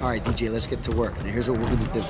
All right, DJ, let's get to work. Now, here's what we're gonna do.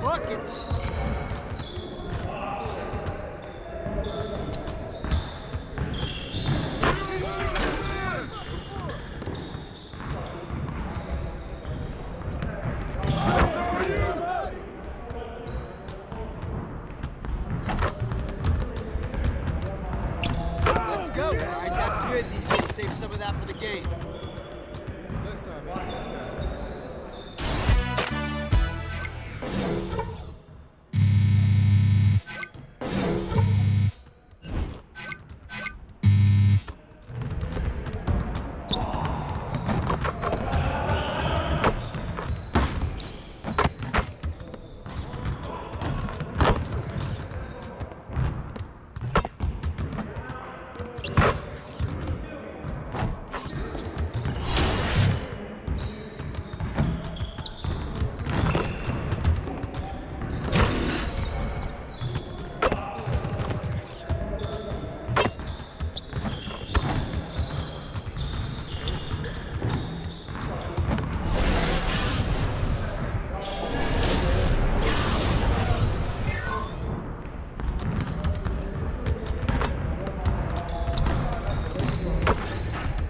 Buckets. Let's go. All right, that's good, DJ. Save some of that for the game. Next time, man. Next time.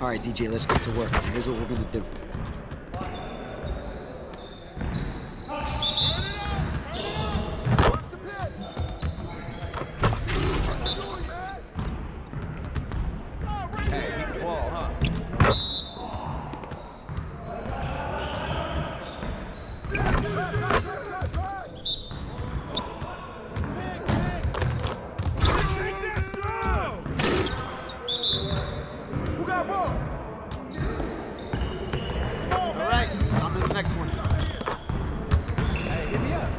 All right, DJ, let's get to work. Now, here's what we're gonna do. Hey, he can ball, huh? All right, on to the next one. Hey, hit me up.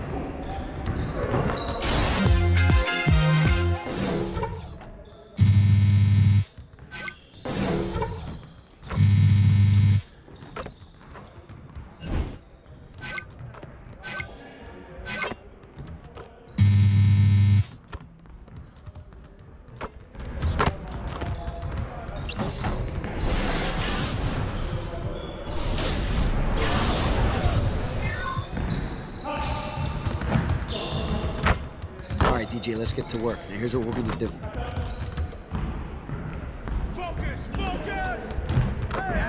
All right, DJ, let's get to work. Now, here's what we're gonna do. Focus! Focus! Hey,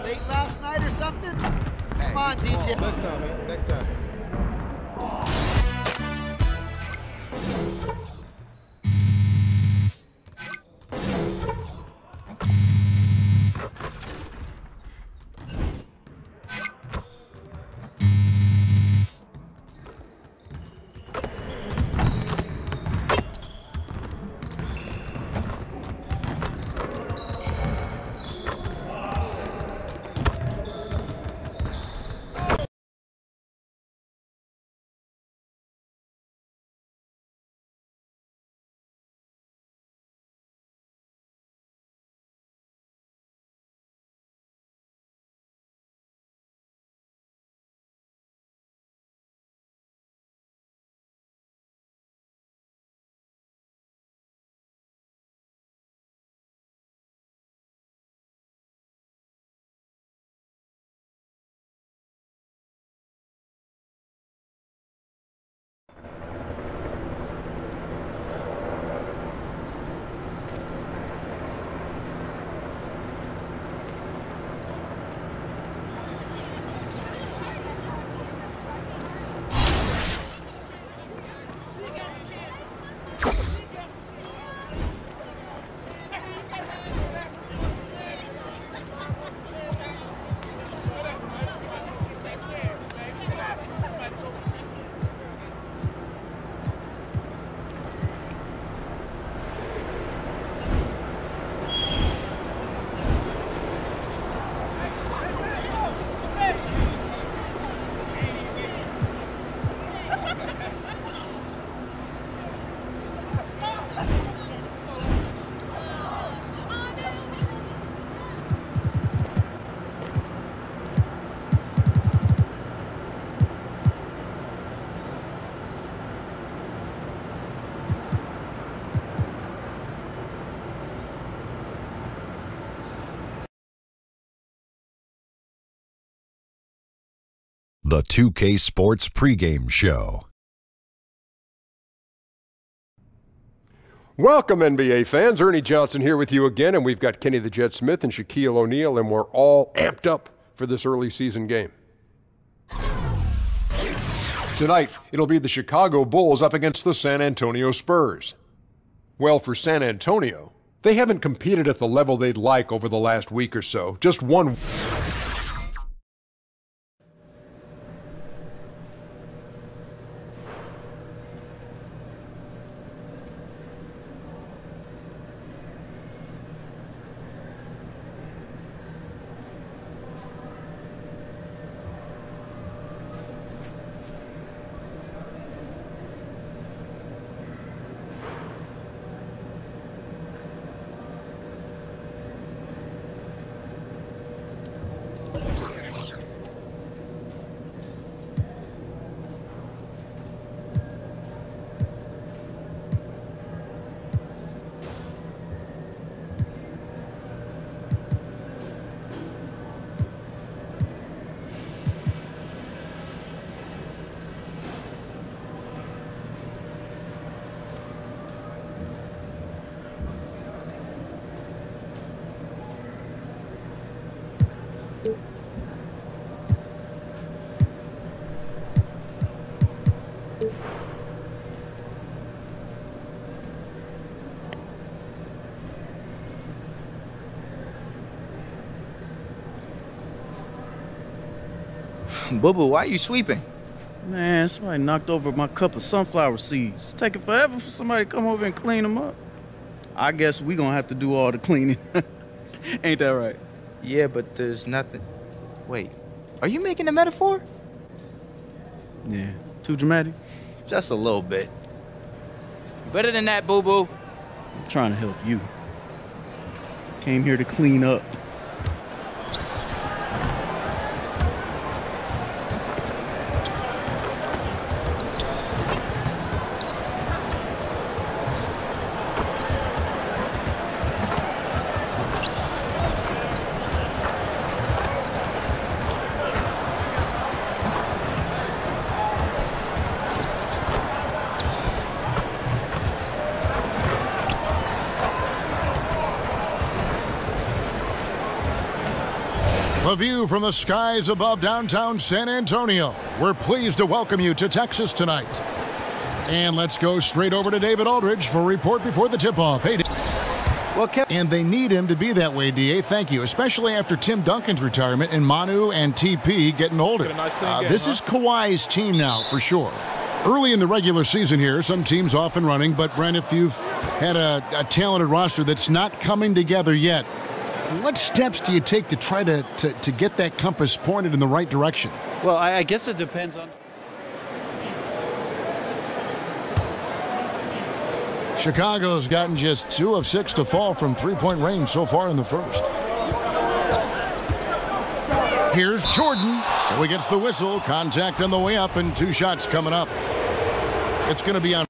Late last night or something? Come on, DJ. Next time, man. Next time. The 2K Sports pregame show. Welcome, NBA fans. Ernie Johnson here with you again, and we've got Kenny the Jet Smith and Shaquille O'Neal, and we're all amped up for this early season game. Tonight, it'll be the Chicago Bulls up against the San Antonio Spurs. Well, for San Antonio, they haven't competed at the level they'd like over the last week or so. Just one. Boo-boo, why are you sweeping? Man, somebody knocked over my cup of sunflower seeds. It's taking forever for somebody to come over and clean them up. I guess we gonna have to do all the cleaning. Ain't that right? Yeah, but there's nothing. Wait, are you making a metaphor? Yeah, too dramatic? Just a little bit. Better than that, boo-boo. I'm trying to help you. Came here to clean up. A view from the skies above downtown San Antonio. We're pleased to welcome you to Texas tonight. And let's go straight over to David Aldridge for a report before the tip-off. Hey, well, and they need him to be that way, D.A. Thank you, especially after Tim Duncan's retirement and Manu and TP getting older. This is Kawhi's team now, for sure. Early in the regular season here, some teams off and running, but Brent, if you've had a talented roster that's not coming together yet, what steps do you take to try to get that compass pointed in the right direction? Well, I guess it depends on... Chicago's gotten just 2 of 6 to fall from three-point range so far in the first. Here's Jordan. So he gets the whistle. Contact on the way up and 2 shots coming up. It's going to be on...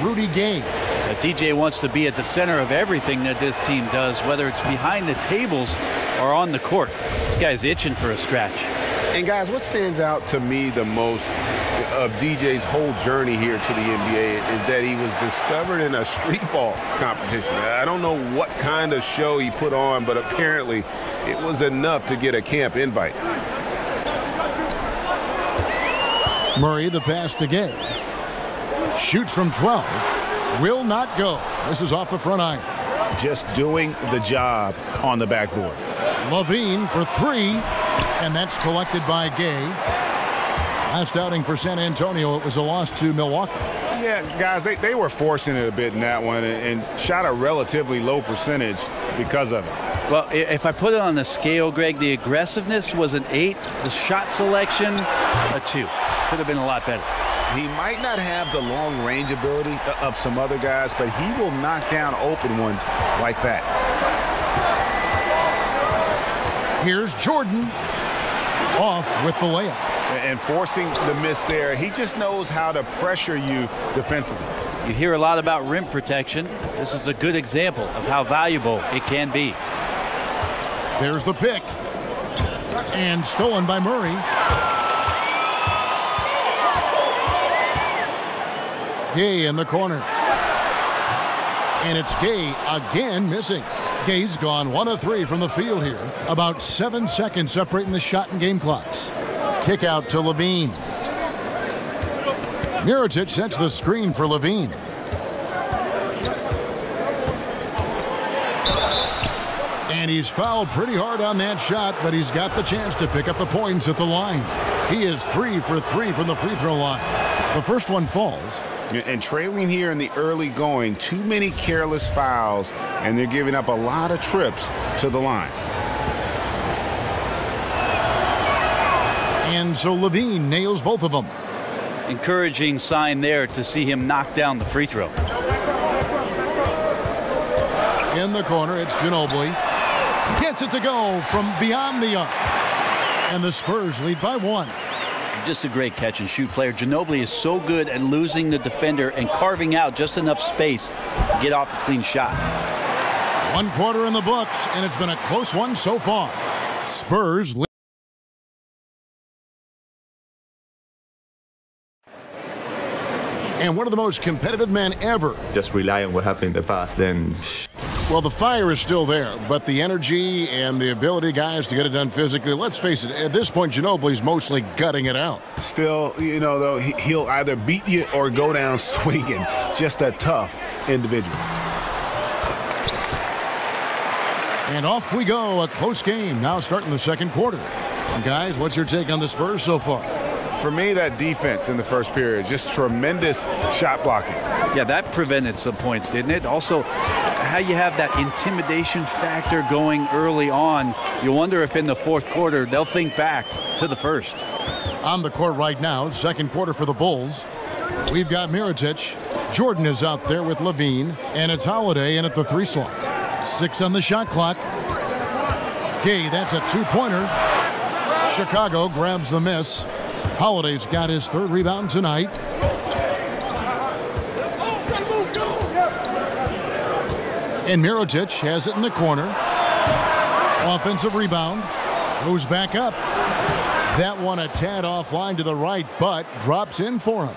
Rudy Gay. DJ wants to be at the center of everything that this team does, whether it's behind the tables or on the court. This guy's itching for a scratch. And guys, what stands out to me the most of DJ's whole journey here to the NBA is that he was discovered in a street ball competition. I don't know what kind of show he put on, but apparently it was enough to get a camp invite. Murray, the pass to Gay. Shoots from 12. Will not go. This is off the front iron. just doing the job on the backboard. Levine for three, and that's collected by Gay. Last outing for San Antonio, it was a loss to Milwaukee. Yeah, guys, they were forcing it a bit in that one and shot a relatively low percentage because of it. Well, if I put it on the scale, Greg, the aggressiveness was an 8. The shot selection, a 2. Could have been a lot better. He might not have the long range ability of some other guys, but he will knock down open ones like that. Here's Jordan off with the layup. And forcing the miss there, he just knows how to pressure you defensively. You hear a lot about rim protection. This is a good example of how valuable it can be. There's the pick. And stolen by Murray. Gay in the corner. And it's Gay again missing. Gay's gone 1 of 3 from the field here. About 7 seconds separating the shot and game clocks. Kick out to Levine. Mirotic sets the screen for Levine. And he's fouled pretty hard on that shot, but he's got the chance to pick up the points at the line. He is 3 for 3 from the free throw line. The first one falls. And trailing here in the early going, too many careless fouls, and they're giving up a lot of trips to the line. And so Levine nails both of them. Encouraging sign there to see him knock down the free throw. In the corner, it's Ginobili. Gets it to go from beyond the arc. And the Spurs lead by 1. Just a great catch and shoot player. Ginobili is so good at losing the defender and carving out just enough space to get off a clean shot. 1 quarter in the books, and it's been a close one so far. Spurs lead. And one of the most competitive men ever. Just rely on what happened in the past, then. Well, the fire is still there, but the energy and the ability, guys, to get it done physically, let's face it, at this point, Ginobili's mostly gutting it out. Still, you know, though, he'll either beat you or go down swinging. Just a tough individual. And off we go, a close game now starting the second quarter. And guys, what's your take on the Spurs so far? For me, that defense in the first period, just tremendous shot blocking. Yeah, that prevented some points, didn't it? Also, how you have that intimidation factor going early on, you wonder if in the fourth quarter they'll think back to the first. On the court right now, second quarter for the Bulls. We've got Mirotic. Jordan is out there with Levine, and it's Holiday in at the 3 slot. 6 on the shot clock. Gay, that's a 2-pointer. Chicago grabs the miss. Holiday's got his 3rd rebound tonight. And Mirotic has it in the corner. Offensive rebound. Goes back up. That one a tad offline to the right, but drops in for him.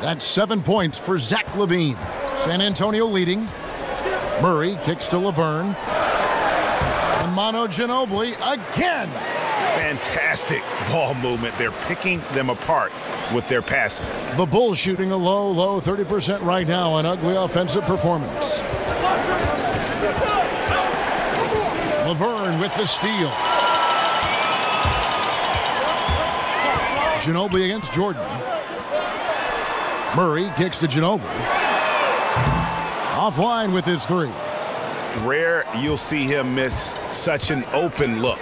That's 7 points for Zach Levine. San Antonio leading. Murray kicks to Laverne. And Manu Ginobili again. Fantastic ball movement. They're picking them apart with their passing. The Bulls shooting a low 30% right now. An ugly offensive performance. Laverne with the steal. Ginobili against Jordan. Murray kicks to Ginobili. Offline with his 3. Rare you'll see him miss such an open look.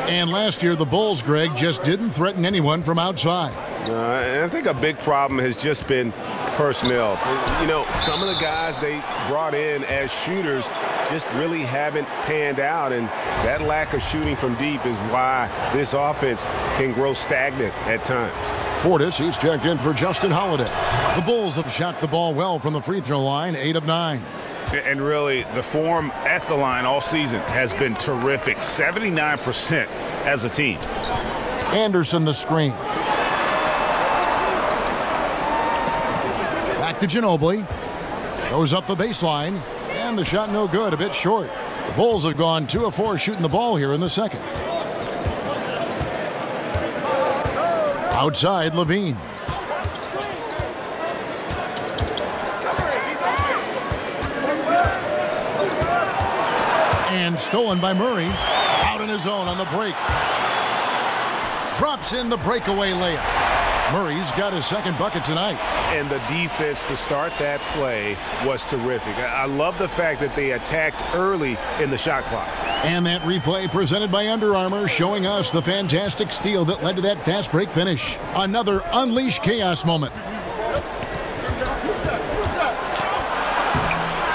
And last year, the Bulls, Greg, just didn't threaten anyone from outside. And I think a big problem has just been personnel. You know, some of the guys they brought in as shooters just really haven't panned out, and that lack of shooting from deep is why this offense can grow stagnant at times. Portis, he's checked in for Justin Holiday. The Bulls have shot the ball well from the free throw line, 8 of 9. And really, the form at the line all season has been terrific, 79% as a team. Anderson the screen. Back to Ginobili. Goes up the baseline, and the shot no good, a bit short. The Bulls have gone 2 of 4 shooting the ball here in the second. Outside, Levine. And stolen by Murray. Out in his own on the break. Drops in the breakaway layup. Murray's got his second bucket tonight. And the defense to start that play was terrific. I love the fact that they attacked early in the shot clock. And that replay presented by Under Armour, showing us the fantastic steal that led to that fast break finish. Another Unleash Chaos moment.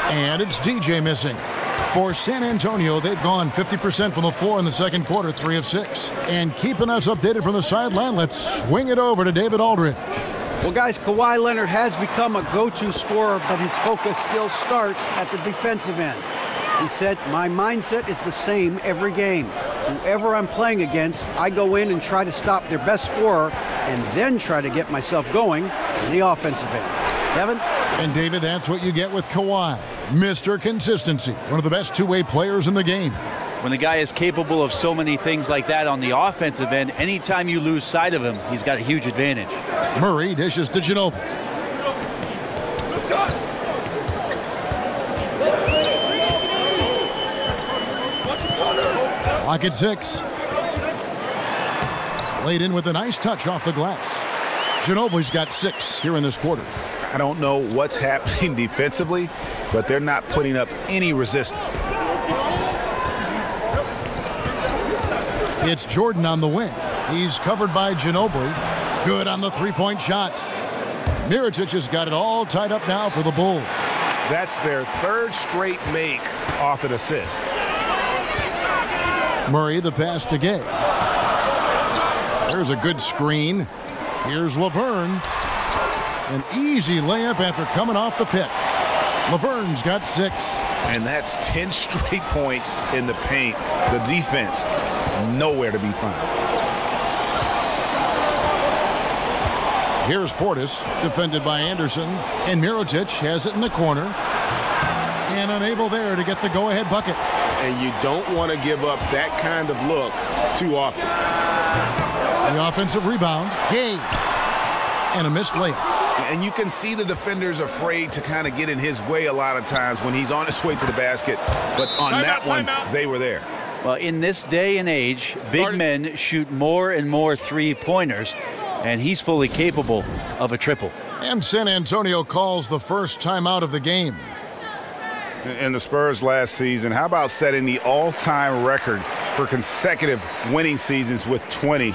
And it's DJ missing. For San Antonio, they've gone 50% from the floor in the second quarter, 3 of 6. And keeping us updated from the sideline, let's swing it over to David Aldridge. Well, guys, Kawhi Leonard has become a go-to scorer, but his focus still starts at the defensive end. He said, my mindset is the same every game. Whoever I'm playing against, I go in and try to stop their best scorer and then try to get myself going in the offensive end. Kevin? And David, that's what you get with Kawhi. Mr. Consistency, one of the best two-way players in the game. When the guy is capable of so many things like that on the offensive end, anytime you lose sight of him, he's got a huge advantage. Murray dishes to Ginobili. Clock at 6. Laid in with a nice touch off the glass. Ginobili's got 6 here in this quarter. I don't know what's happening defensively, but they're not putting up any resistance. It's Jordan on the wing. He's covered by Ginobili. Good on the three-point shot. Mirotic has got it all tied up now for the Bulls. That's their third straight make off an assist. Murray the pass to Gay. There's a good screen. Here's Laverne. An easy layup after coming off the pick. Laverne's got 6. And that's 10 straight points in the paint. The defense, nowhere to be found. Here's Portis, defended by Anderson. And Mirotic has it in the corner. And unable there to get the go-ahead bucket. And you don't want to give up that kind of look too often. The offensive rebound. Gay. And a missed layup. And you can see the defenders afraid to kind of get in his way a lot of times when he's on his way to the basket. But on that one, they were there. Well, in this day and age, big men shoot more and more three-pointers, and he's fully capable of a triple. And San Antonio calls the first timeout of the game. In the Spurs last season, how about setting the all-time record for consecutive winning seasons with 20?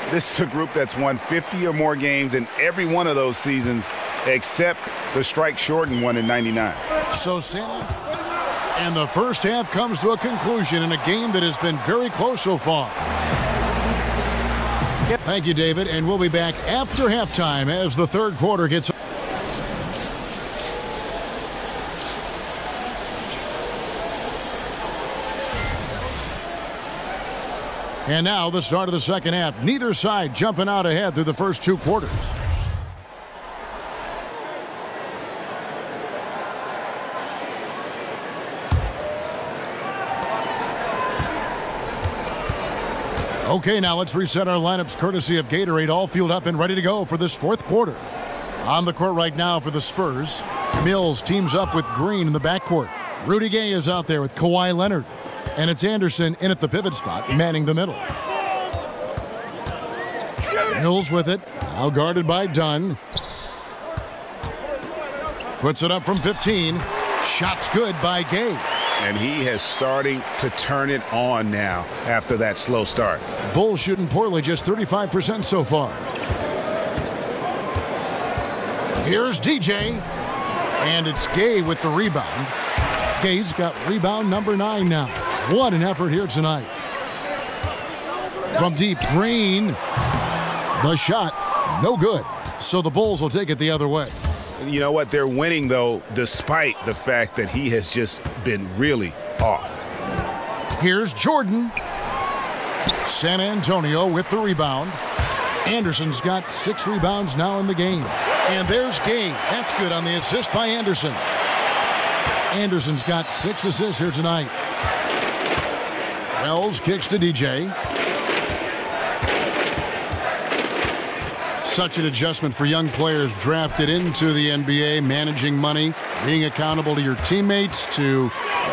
This is a group that's won 50 or more games in every one of those seasons, except the strike-shortened one in '99. So and the first half comes to a conclusion in a game that has been very close so far. Thank you, David, and we'll be back after halftime as the third quarter gets. And now the start of the second half. Neither side jumping out ahead through the first 2 quarters. Okay, now let's reset our lineups courtesy of Gatorade, all fueled up and ready to go for this fourth quarter. On the court right now for the Spurs, Mills teams up with Green in the backcourt. Rudy Gay is out there with Kawhi Leonard. And it's Anderson in at the pivot spot, manning the middle. Mills with it, now guarded by Dunn. Puts it up from 15. Shot's good by Gay. And he is starting to turn it on now after that slow start. Bulls shooting poorly, just 35% so far. Here's DJ. And it's Gay with the rebound. Gay's got rebound number 9 now. What an effort here tonight. From deep, Green. The shot, no good. So the Bulls will take it the other way. You know what? They're winning, though, despite the fact that he has just been really off. Here's Jordan. San Antonio with the rebound. Anderson's got 6 rebounds now in the game. And there's Gay. That's good on the assist by Anderson. Anderson's got 6 assists here tonight. Wells kicks to DJ. Such an adjustment for young players drafted into the NBA, managing money, being accountable to your teammates, to,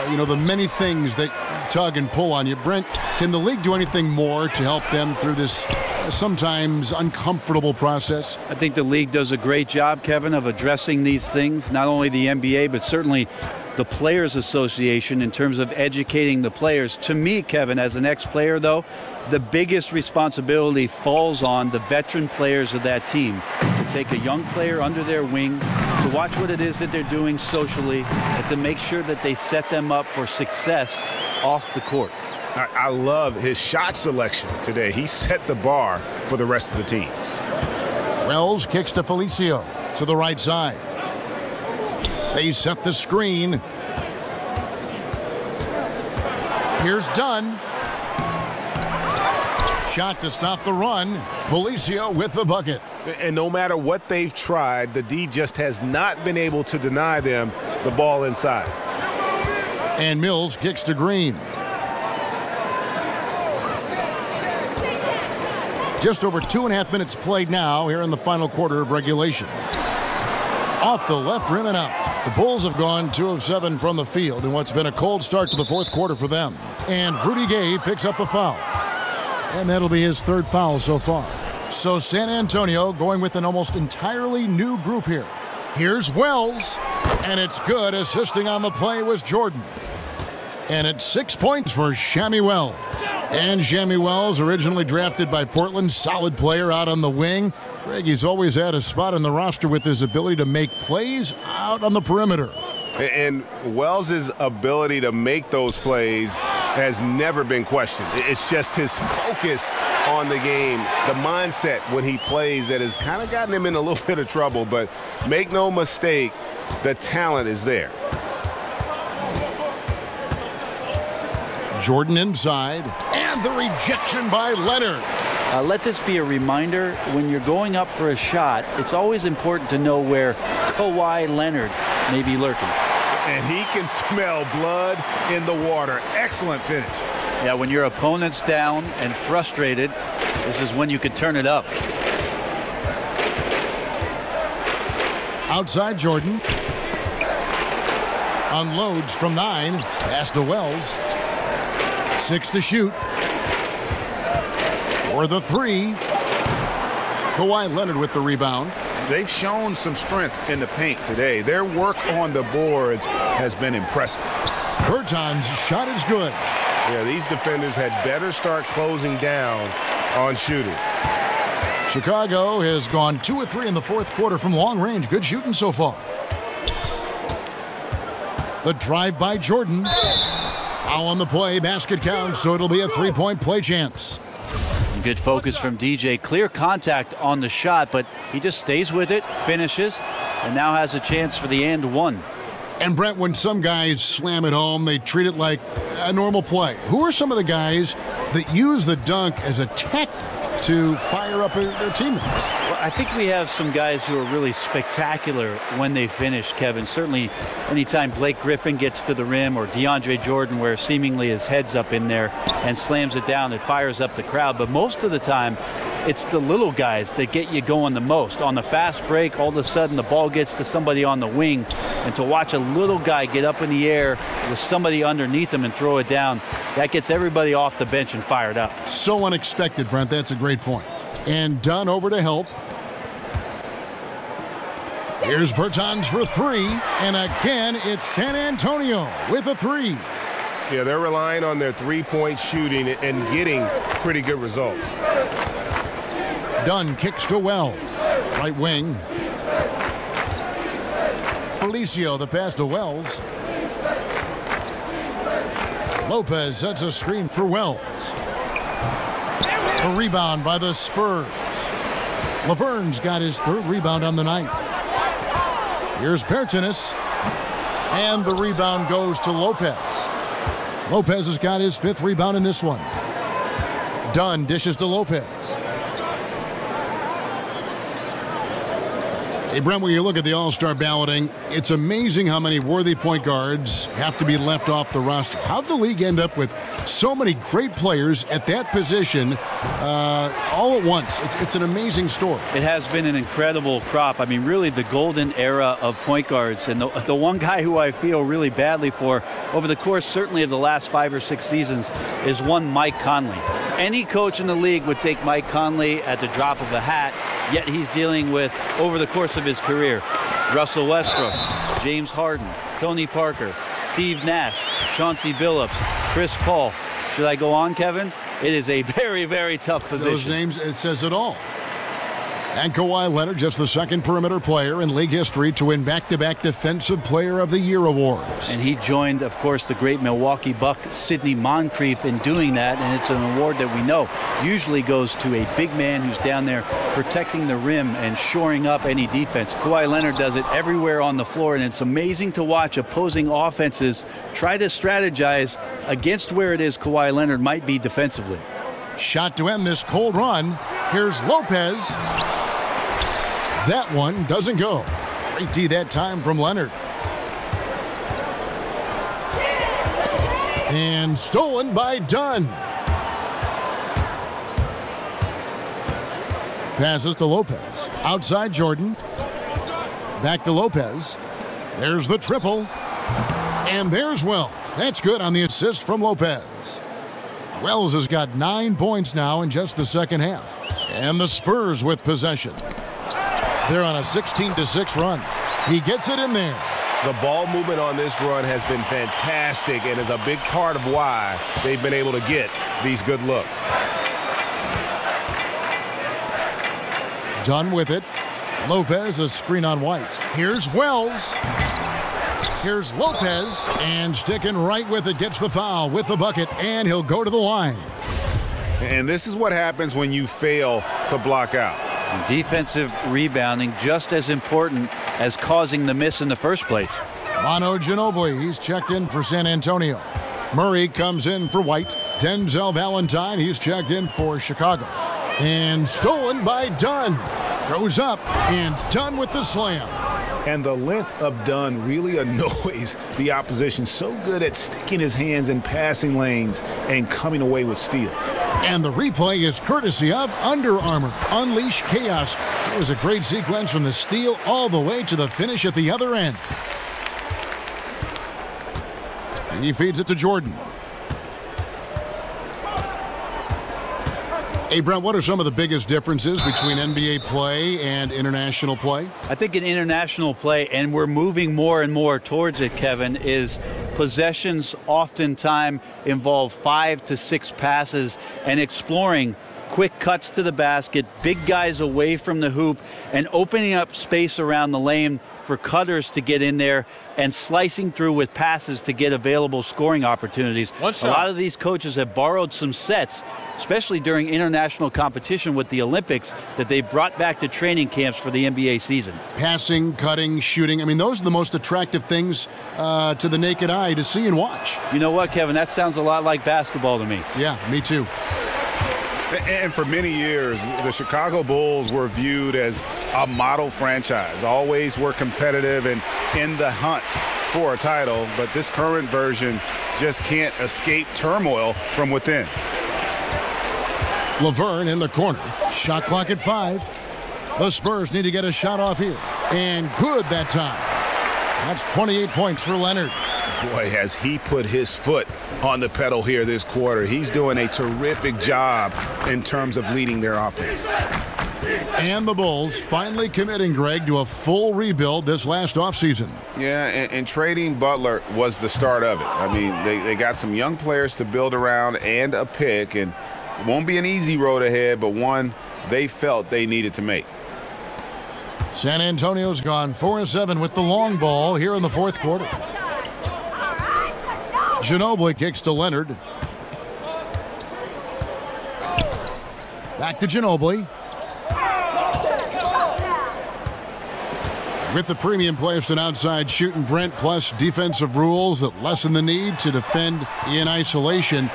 the many things that tug and pull on you. Brent, can the league do anything more to help them through this sometimes uncomfortable process? I think the league does a great job, Kevin, of addressing these things, not only the NBA, but certainly the Players Association in terms of educating the players. To me, Kevin, as an ex-player, though, the biggest responsibility falls on the veteran players of that team to take a young player under their wing, to watch what it is that they're doing socially, and to make sure that they set them up for success off the court. I love his shot selection today. He set the bar for the rest of the team. Wells kicks to Felicio to the right side. They set the screen. Here's Dunn. Shot to stop the run. Felicio with the bucket. And no matter what they've tried, the D just has not been able to deny them the ball inside. And Mills kicks to Green. Just over 2.5 minutes played now here in the final quarter of regulation. Off the left rim and out. The Bulls have gone 2 of 7 from the field in what's been a cold start to the fourth quarter for them. And Rudy Gay picks up the foul. And that'll be his 3rd foul so far. So San Antonio going with an almost entirely new group here. Here's Wells. And it's good. Assisting on the play was Jordan. And it's 6 points for Shammy Wells. And Shammy Wells, originally drafted by Portland, solid player out on the wing. Greg, he's always had a spot in the roster with his ability to make plays out on the perimeter. And Wells' ability to make those plays has never been questioned. It's just his focus on the game, the mindset when he plays that has kind of gotten him in a little bit of trouble. But make no mistake, the talent is there. Jordan inside, and the rejection by Leonard. Let this be a reminder, when you're going up for a shot, it's always important to know where Kawhi Leonard may be lurking. And he can smell blood in the water. Excellent finish. Yeah, when your opponent's down and frustrated, this is when you can turn it up. Outside Jordan. Unloads from 9. Pass to Wells. 6 to shoot. For the 3. Kawhi Leonard with the rebound. They've shown some strength in the paint today. Their work on the boards has been impressive. Berton's shot is good. Yeah, these defenders had better start closing down on shooting. Chicago has gone 2 of 3 in the fourth quarter from long range. Good shooting so far. The drive by Jordan. Foul on the play. Basket counts, so it'll be a 3-point play chance. Good focus from DJ. Clear contact on the shot, but he just stays with it, finishes, and now has a chance for the and one. And Brent, when some guys slam it home, they treat it like a normal play. Who are some of the guys that use the dunk as a tactic to fire up their teammates? Well, I think we have some guys who are really spectacular when they finish, Kevin. Certainly anytime Blake Griffin gets to the rim, or DeAndre Jordan, where seemingly his head's up in there and slams it down, it fires up the crowd. But most of the time, it's the little guys that get you going the most. On the fast break, all of a sudden the ball gets to somebody on the wing, and to watch a little guy get up in the air with somebody underneath him and throw it down, that gets everybody off the bench and fired up. So unexpected, Brent. That's a great point. And Dunn over to help. Here's Bertans for 3, and again it's San Antonio with a 3. Yeah, they're relying on their three-point shooting and getting pretty good results. Dunn kicks to Wells. Right wing. Felicio, the pass to Wells. Lopez sets a screen for Wells. A rebound by the Spurs. Laverne's got his 3rd rebound on the night. Here's Bertans. And the rebound goes to Lopez. Lopez has got his 5th rebound in this one. Dunn dishes to Lopez. Hey, Brent, when you look at the All-Star balloting, it's amazing how many worthy point guards have to be left off the roster. How'd the league end up with so many great players at that position all at once? It's an amazing story. It has been an incredible crop. I mean, really the golden era of point guards. And the one guy who I feel really badly for over the course certainly of the last 5 or 6 seasons is one Mike Conley. Any coach in the league would take Mike Conley at the drop of a hat, yet he's dealing with, over the course of his career, Russell Westbrook, James Harden, Tony Parker, Steve Nash, Chauncey Billups, Chris Paul. Should I go on, Kevin? It is a very, very tough position. Those names, it says it all. And Kawhi Leonard, just the second perimeter player in league history to win back-to-back Defensive Player of the Year awards. And he joined, of course, the great Milwaukee Buck Sidney Moncrief in doing that, and it's an award that we know usually goes to a big man who's down there protecting the rim and shoring up any defense. Kawhi Leonard does it everywhere on the floor, and it's amazing to watch opposing offenses try to strategize against where it is Kawhi Leonard might be defensively. Shot to end this cold run. Here's Lopez. That one doesn't go. Great D that time from Leonard. And stolen by Dunn. Passes to Lopez. Outside Jordan. Back to Lopez. There's the triple. And there's Wells. That's good on the assist from Lopez. Wells has got 9 points now in just the second half. And the Spurs with possession. They're on a 16-6 run. He gets it in there. The ball movement on this run has been fantastic and is a big part of why they've been able to get these good looks. Done with it. Lopez, a screen on White. Here's Wells. Here's Lopez. And sticking right with it, gets the foul with the bucket, and he'll go to the line. And this is what happens when you fail to block out. Defensive rebounding just as important as causing the miss in the first place. Manu Ginobili, he's checked in for San Antonio. Murray comes in for White. Denzel Valentine, he's checked in for Chicago. And stolen by Dunn. Goes up, and Dunn with the slam. And the length of Dunn really annoys the opposition. So good at sticking his hands in passing lanes and coming away with steals. And the replay is courtesy of Under Armour. Unleash chaos. It was a great sequence from the steal all the way to the finish at the other end. He feeds it to Jordan. Hey, Brent, what are some of the biggest differences between NBA play and international play? I think in international play, and we're moving more and more towards it, Kevin, is possessions oftentimes involve 5 to 6 passes and exploring quick cuts to the basket, big guys away from the hoop, and opening up space around the lane for cutters to get in there and slicing through with passes to get available scoring opportunities. A lot of these coaches have borrowed some sets, especially during international competition with the Olympics, that they brought back to training camps for the NBA season. Passing, cutting, shooting. I mean, those are the most attractive things to the naked eye to see and watch. You know what, Kevin? That sounds a lot like basketball to me. Yeah, me too. And for many years, the Chicago Bulls were viewed as a model franchise, always were competitive and in the hunt for a title, but this current version just can't escape turmoil from within. Laverne in the corner. Shot clock at 5. The Spurs need to get a shot off here. And good that time. That's 28 points for Leonard. Boy, has he put his foot on the pedal here this quarter. He's doing a terrific job in terms of leading their offense. And the Bulls finally committing, Greg, to a full rebuild this last offseason. Yeah, and trading Butler was the start of it. I mean, they got some young players to build around and a pick, and it won't be an easy road ahead, but one they felt they needed to make. San Antonio's gone 4-7 with the long ball here in the fourth quarter. Ginobili kicks to Leonard. Back to Ginobili. With the premium placed and outside shooting, Brent, plus defensive rules that lessen the need to defend in isolation,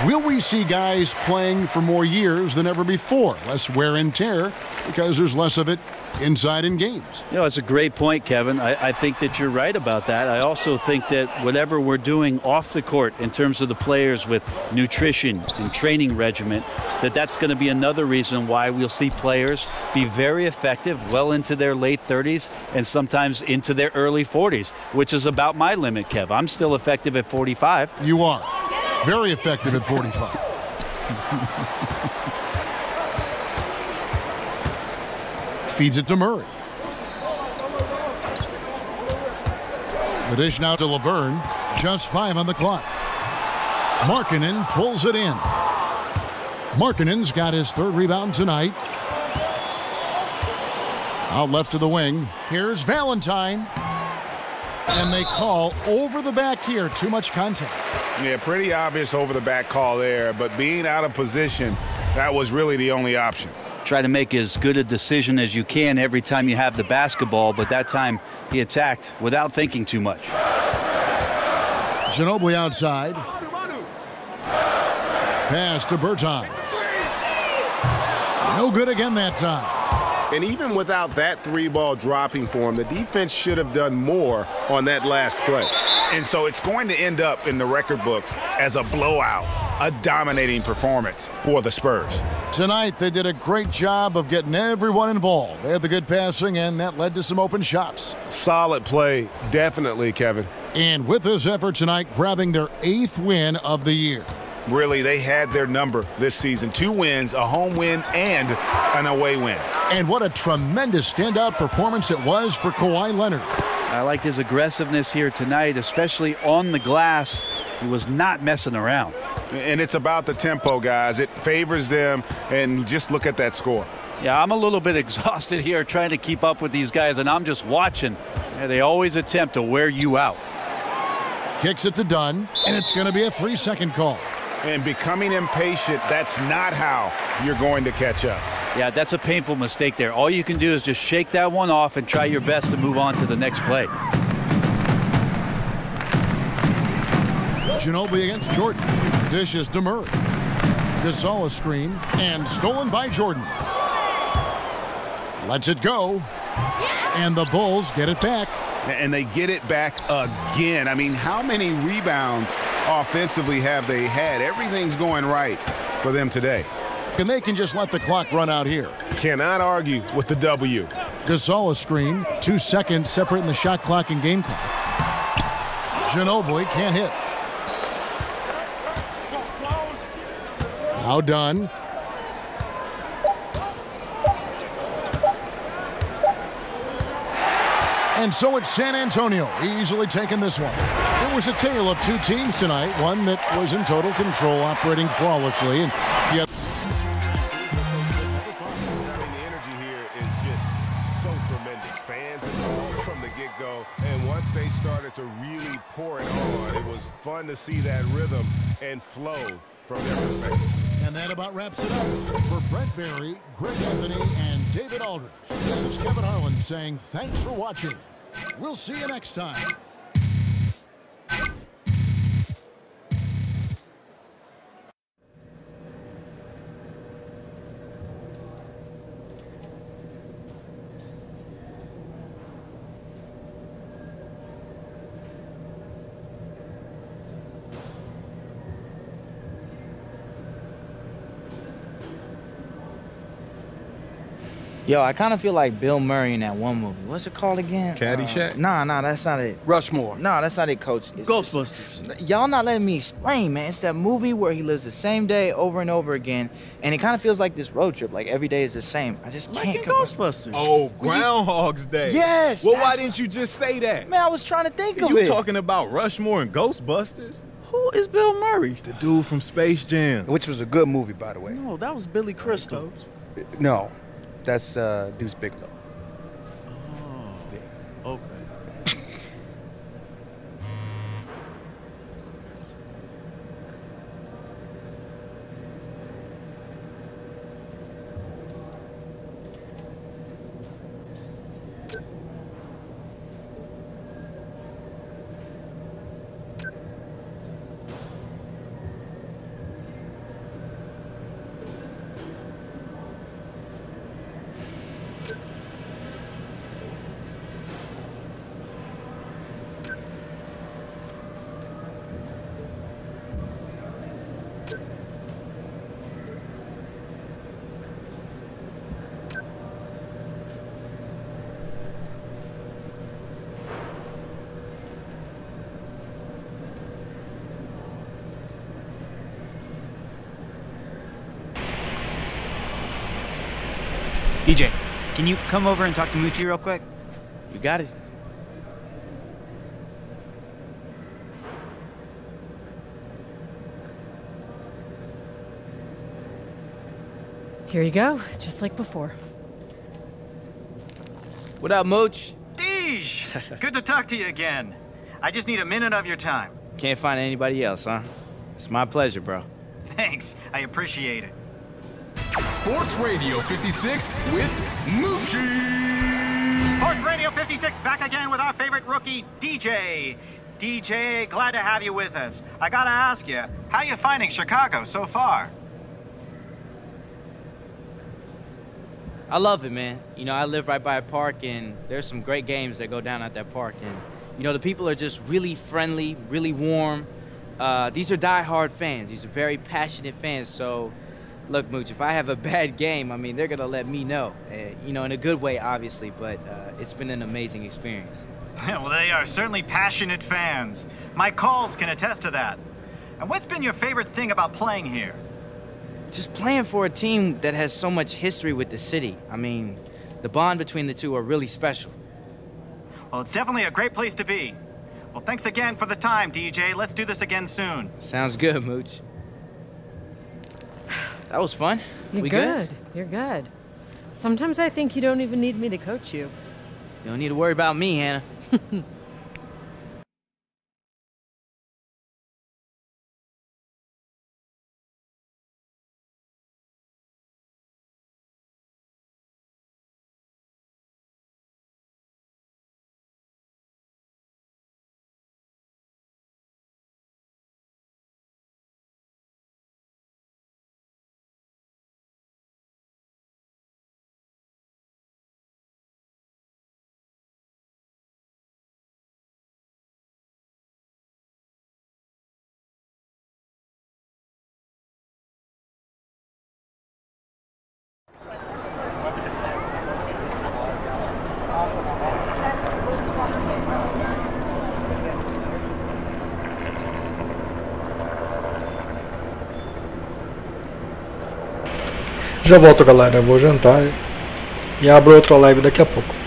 will we see guys playing for more years than ever before? Less wear and tear because there's less of it inside in games. You know, it's a great point, Kevin. I think that you're right about that. I also think that whatever we're doing off the court in terms of the players with nutrition and training regimen, that's going to be another reason why we'll see players be very effective well into their late 30s and sometimes into their early 40s, which is about my limit, Kev. I'm still effective at 45. You are. Very effective at 45. Feeds it to Murray. The dish now to Laverne. Just 5 on the clock. Markkanen pulls it in. Markkanen's got his 3rd rebound tonight. Out left to the wing. Here's Valentine. And they call over the back here. Too much contact. Yeah, pretty obvious over the back call there, but being out of position, that was really the only option. Try to make as good a decision as you can every time you have the basketball, but that time he attacked without thinking too much. Ginobili outside. Pass to Bertans. No good again that time. And even without that 3-ball dropping for him, the defense should have done more on that last play. And so it's going to end up in the record books as a blowout, a dominating performance for the Spurs. Tonight, they did a great job of getting everyone involved. They had the good passing, and that led to some open shots. Solid play, definitely, Kevin. And with this effort tonight, grabbing their 8th win of the year. Really, they had their number this season. 2 wins, a home win, and an away win. And what a tremendous standout performance it was for Kawhi Leonard. I liked his aggressiveness here tonight, especially on the glass. He was not messing around. And it's about the tempo, guys. It favors them, and just look at that score. Yeah, I'm a little bit exhausted here trying to keep up with these guys, and I'm just watching. Yeah, they always attempt to wear you out. Kicks it to Dunn, and it's going to be a 3-second call. And becoming impatient, that's not how you're going to catch up. Yeah, that's a painful mistake there. All you can do is just shake that one off and try your best to move on to the next play. Ginobili against Jordan. Dishes to Murray. Gasol a screen, and stolen by Jordan. Lets it go. And the Bulls get it back. And they get it back again. I mean, how many rebounds offensively have they had? Everything's going right for them today. And they can just let the clock run out here. Cannot argue with the W. Gasol a screen. 2 seconds separating the shot clock and game clock. Ginobili can't hit. Now done. And so it's San Antonio easily taking this one. It was a tale of 2 teams tonight, one that was in total control, operating flawlessly, and the other. The energy here is just so tremendous. Fans involved from the get-go, and once they started to really pour it on, it was fun to see that rhythm and flow from their perspective. And that about wraps it up. For Brent Barry, Greg Anthony, and David Aldridge, this is Kevin Harlan saying thanks for watching. We'll see you next time. Yo, I kind of feel like Bill Murray in that one movie. What's it called again? Caddyshack? Nah, that's not it. Rushmore. Nah, that's not it, Coach. Ghostbusters. Y'all not letting me explain, man. It's that movie where he lives the same day over and over again, and it kind of feels like this road trip. Like every day is the same. I just can't. Like in Ghostbusters. Oh, Groundhog's Day. Yes. Well, why didn't you just say that? Man, I was trying to think of You it. talking about Rushmore and Ghostbusters? Who is Bill Murray? The dude from Space Jam. Which was a good movie, by the way. No, that was Billy Crystal. No, that's Deuce Bigelow. Oh, okay. DJ, can you come over and talk to Moochie real quick? You got it. Here you go, just like before. What up, Mooch? Deej! Good to talk to you again. I just need a minute of your time. Can't find anybody else, huh? It's my pleasure, bro. Thanks, I appreciate it. Sports Radio 56 with Moochie! Sports Radio 56 back again with our favorite rookie, DJ. DJ, glad to have you with us. I gotta ask you, how you finding Chicago so far? I love it, man. You know, I live right by a park, and there's some great games that go down at that park. And, you know, the people are just really friendly, really warm. These are diehard fans. These are very passionate fans. So, look, Mooch, if I have a bad game, I mean, they're going to let me know. You know, in a good way, obviously, but it's been an amazing experience. Well, they are certainly passionate fans. My calls can attest to that. And what's been your favorite thing about playing here? Just playing for a team that has so much history with the city. I mean, the bond between the two are really special. Well, it's definitely a great place to be. Well, thanks again for the time, DJ. Let's do this again soon. Sounds good, Mooch. That was fun. You're good. You're good. Sometimes I think you don't even need me to coach you. You don't need to worry about me, Hannah. Já volto, galera. Eu vou jantar e abro outra live daqui a pouco.